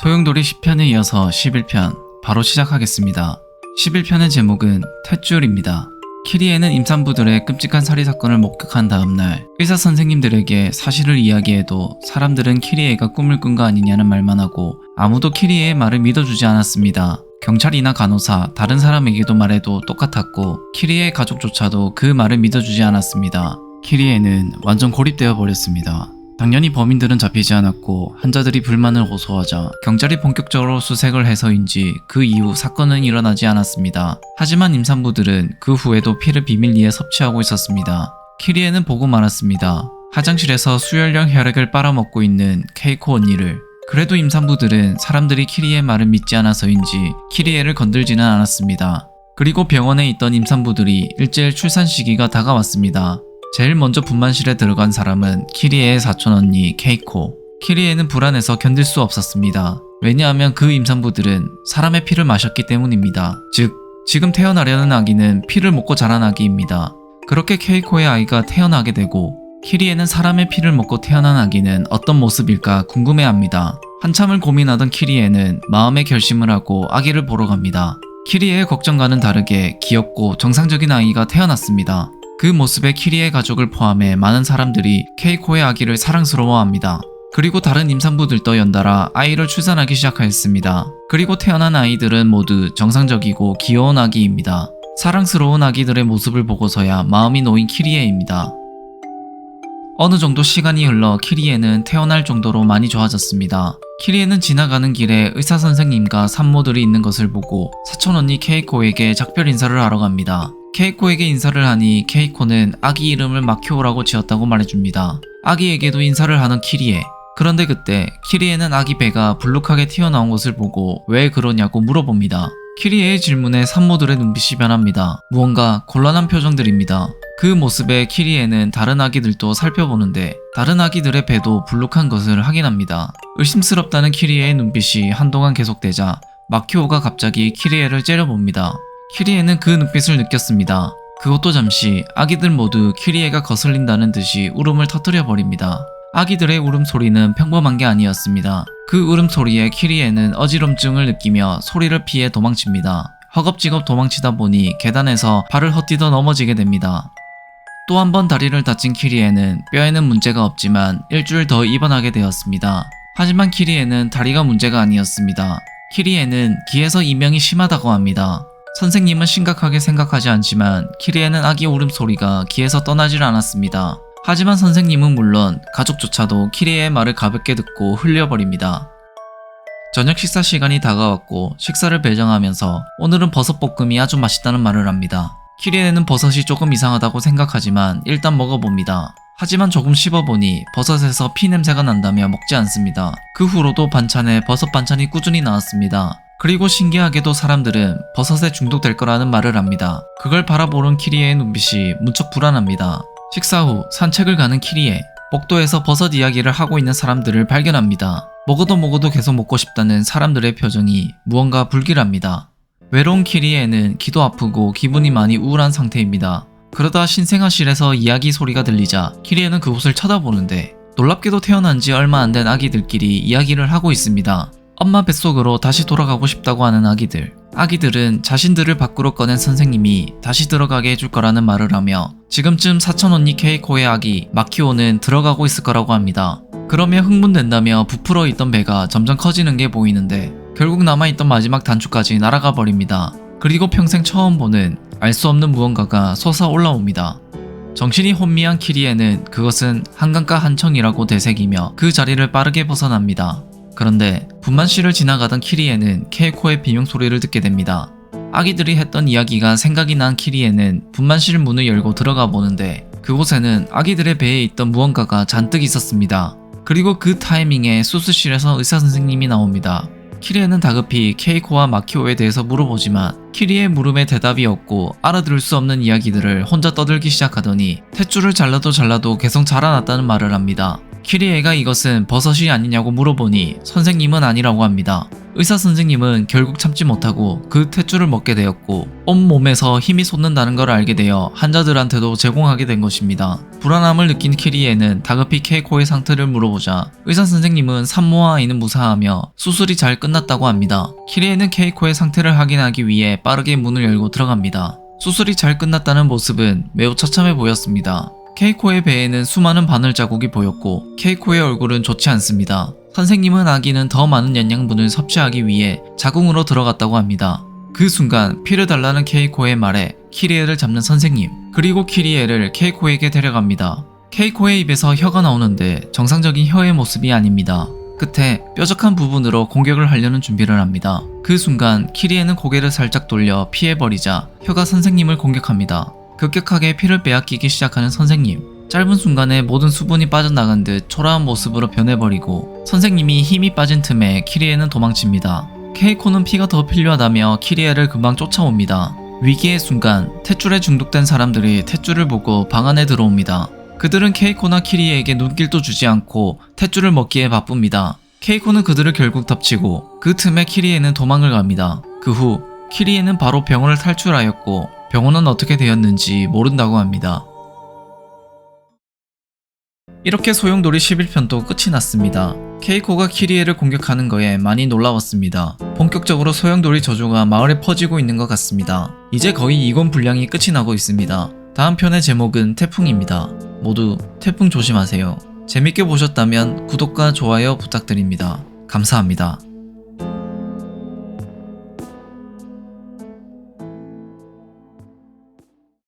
소용돌이 10편에 이어서 11편 바로 시작하겠습니다. 11편의 제목은 탯줄입니다. 키리에는 임산부들의 끔찍한 살인 사건을 목격한 다음날 의사 선생님들에게 사실을 이야기해도 사람들은 키리에가 꿈을 꾼 거 아니냐는 말만 하고 아무도 키리에의 말을 믿어주지 않았습니다. 경찰이나 간호사, 다른 사람에게도 말해도 똑같았고 키리에의 가족조차도 그 말을 믿어주지 않았습니다. 키리에는 완전 고립되어 버렸습니다. 당연히 범인들은 잡히지 않았고 환자들이 불만을 호소하자 경찰이 본격적으로 수색을 해서인지 그 이후 사건은 일어나지 않았습니다. 하지만 임산부들은 그 후에도 피를 비밀리에 섭취하고 있었습니다. 키리에는 보고 말았습니다. 화장실에서 수혈령 혈액을 빨아먹고 있는 케이코 언니를. 그래도 임산부들은 사람들이 키리의 말을 믿지 않아서인지 키리에를 건들지는 않았습니다. 그리고 병원에 있던 임산부들이 일제일 출산 시기가 다가왔습니다. 제일 먼저 분만실에 들어간 사람은 키리에의 사촌언니 케이코. 키리에는 불안해서 견딜 수 없었습니다. 왜냐하면 그 임산부들은 사람의 피를 마셨기 때문입니다. 즉, 지금 태어나려는 아기는 피를 먹고 자란 아기입니다. 그렇게 케이코의 아이가 태어나게 되고 키리에는 사람의 피를 먹고 태어난 아기는 어떤 모습일까 궁금해합니다. 한참을 고민하던 키리에는 마음의 결심을 하고 아기를 보러 갑니다. 키리에의 걱정과는 다르게 귀엽고 정상적인 아이가 태어났습니다. 그 모습에 키리의 가족을 포함해 많은 사람들이 케이코의 아기를 사랑스러워합니다. 그리고 다른 임산부들도 연달아 아이를 출산하기 시작하였습니다. 그리고 태어난 아이들은 모두 정상적이고 귀여운 아기입니다. 사랑스러운 아기들의 모습을 보고서야 마음이 놓인 키리에입니다. 어느 정도 시간이 흘러 키리에는 태어날 정도로 많이 좋아졌습니다. 키리에는 지나가는 길에 의사 선생님과 산모들이 있는 것을 보고 사촌언니 케이코에게 작별 인사를 하러 갑니다. 케이코에게 인사를 하니 케이코는 아기 이름을 마키오라고 지었다고 말해줍니다. 아기에게도 인사를 하는 키리에. 그런데 그때 키리에는 아기 배가 불룩하게 튀어나온 것을 보고 왜 그러냐고 물어봅니다. 키리에의 질문에 산모들의 눈빛이 변합니다. 무언가 곤란한 표정들입니다. 그 모습에 키리에는 다른 아기들도 살펴보는데 다른 아기들의 배도 불룩한 것을 확인합니다. 의심스럽다는 키리에의 눈빛이 한동안 계속되자 마키오가 갑자기 키리에를 째려봅니다. 키리에는 그 눈빛을 느꼈습니다. 그것도 잠시 아기들 모두 키리에가 거슬린다는 듯이 울음을 터뜨려 버립니다. 아기들의 울음소리는 평범한 게 아니었습니다. 그 울음소리에 키리에는 어지럼증을 느끼며 소리를 피해 도망칩니다. 허겁지겁 도망치다 보니 계단에서 발을 헛디뎌 넘어지게 됩니다. 또 한 번 다리를 다친 키리에는 뼈에는 문제가 없지만 일주일 더 입원하게 되었습니다. 하지만 키리에는 다리가 문제가 아니었습니다. 키리에는 귀에서 이명이 심하다고 합니다. 선생님은 심각하게 생각하지 않지만 키리에는 아기 울음소리가 귀에서 떠나질 않았습니다. 하지만 선생님은 물론 가족조차도 키리에의 말을 가볍게 듣고 흘려버립니다. 저녁 식사 시간이 다가왔고 식사를 배정하면서 오늘은 버섯볶음이 아주 맛있다는 말을 합니다. 키리에는 버섯이 조금 이상하다고 생각하지만 일단 먹어봅니다. 하지만 조금 씹어보니 버섯에서 피 냄새가 난다며 먹지 않습니다. 그 후로도 반찬에 버섯 반찬이 꾸준히 나왔습니다. 그리고 신기하게도 사람들은 버섯에 중독될 거라는 말을 합니다. 그걸 바라보는 키리에의 눈빛이 무척 불안합니다. 식사 후 산책을 가는 키리에. 복도에서 버섯 이야기를 하고 있는 사람들을 발견합니다. 먹어도 계속 먹고 싶다는 사람들의 표정이 무언가 불길합니다. 외로운 키리에는 귀도 아프고 기분이 많이 우울한 상태입니다. 그러다 신생아실에서 이야기 소리가 들리자 키리에는 그곳을 쳐다보는데 놀랍게도 태어난 지 얼마 안 된 아기들끼리 이야기를 하고 있습니다. 엄마 뱃속으로 다시 돌아가고 싶다고 하는 아기들. 아기들은 자신들을 밖으로 꺼낸 선생님이 다시 들어가게 해줄 거라는 말을 하며 지금쯤 사촌언니 케이코의 아기 마키오는 들어가고 있을 거라고 합니다. 그러며 흥분된다며 부풀어 있던 배가 점점 커지는 게 보이는데 결국 남아있던 마지막 단추까지 날아가 버립니다. 그리고 평생 처음 보는 알 수 없는 무언가가 솟아올라옵니다. 정신이 혼미한 키리에는 그것은 한강가 한청이라고 되새기며 그 자리를 빠르게 벗어납니다. 그런데 분만실을 지나가던 키리에는 케이코의 비명소리를 듣게 됩니다. 아기들이 했던 이야기가 생각이 난 키리에는 분만실 문을 열고 들어가 보는데 그곳에는 아기들의 배에 있던 무언가가 잔뜩 있었습니다. 그리고 그 타이밍에 수술실에서 의사선생님이 나옵니다. 키리에는 다급히 케이코와 마키오에 대해서 물어보지만 키리의 물음에 대답이 없고 알아들을 수 없는 이야기들을 혼자 떠들기 시작하더니 탯줄을 잘라도 계속 자라났다는 말을 합니다. 키리에가 이것은 버섯이 아니냐고 물어보니 선생님은 아니라고 합니다. 의사 선생님은 결국 참지 못하고 그 탯줄을 먹게 되었고 온몸에서 힘이 솟는다는 걸 알게 되어 환자들한테도 제공하게 된 것입니다. 불안함을 느낀 키리에는 다급히 케이코의 상태를 물어보자 의사 선생님은 산모와 아이는 무사하며 수술이 잘 끝났다고 합니다. 키리에는 케이코의 상태를 확인하기 위해 빠르게 문을 열고 들어갑니다. 수술이 잘 끝났다는 모습은 매우 처참해 보였습니다. 케이코의 배에는 수많은 바늘 자국이 보였고 케이코의 얼굴은 좋지 않습니다. 선생님은 아기는 더 많은 영양분을 섭취하기 위해 자궁으로 들어갔다고 합니다. 그 순간 피를 달라는 케이코의 말에 키리에를 잡는 선생님, 그리고 키리에를 케이코에게 데려갑니다. 케이코의 입에서 혀가 나오는데 정상적인 혀의 모습이 아닙니다. 끝에 뾰족한 부분으로 공격을 하려는 준비를 합니다. 그 순간 키리에는 고개를 살짝 돌려 피해버리자 혀가 선생님을 공격합니다. 급격하게 피를 빼앗기기 시작하는 선생님. 짧은 순간에 모든 수분이 빠져나간 듯 초라한 모습으로 변해버리고 선생님이 힘이 빠진 틈에 키리에는 도망칩니다. 케이코는 피가 더 필요하다며 키리에를 금방 쫓아옵니다. 위기의 순간 탯줄에 중독된 사람들이 탯줄을 보고 방 안에 들어옵니다. 그들은 케이코나 키리에에게 눈길도 주지 않고 탯줄을 먹기에 바쁩니다. 케이코는 그들을 결국 덮치고 그 틈에 키리에는 도망을 갑니다. 그 후 키리에는 바로 병원을 탈출하였고 병원은 어떻게 되었는지 모른다고 합니다. 이렇게 소용돌이 11편도 끝이 났습니다. 케이코가 키리에를 공격하는 거에 많이 놀라웠습니다. 본격적으로 소용돌이 저주가 마을에 퍼지고 있는 것 같습니다. 이제 거의 2권 분량이 끝이 나고 있습니다. 다음 편의 제목은 태풍입니다. 모두 태풍 조심하세요. 재밌게 보셨다면 구독과 좋아요 부탁드립니다. 감사합니다.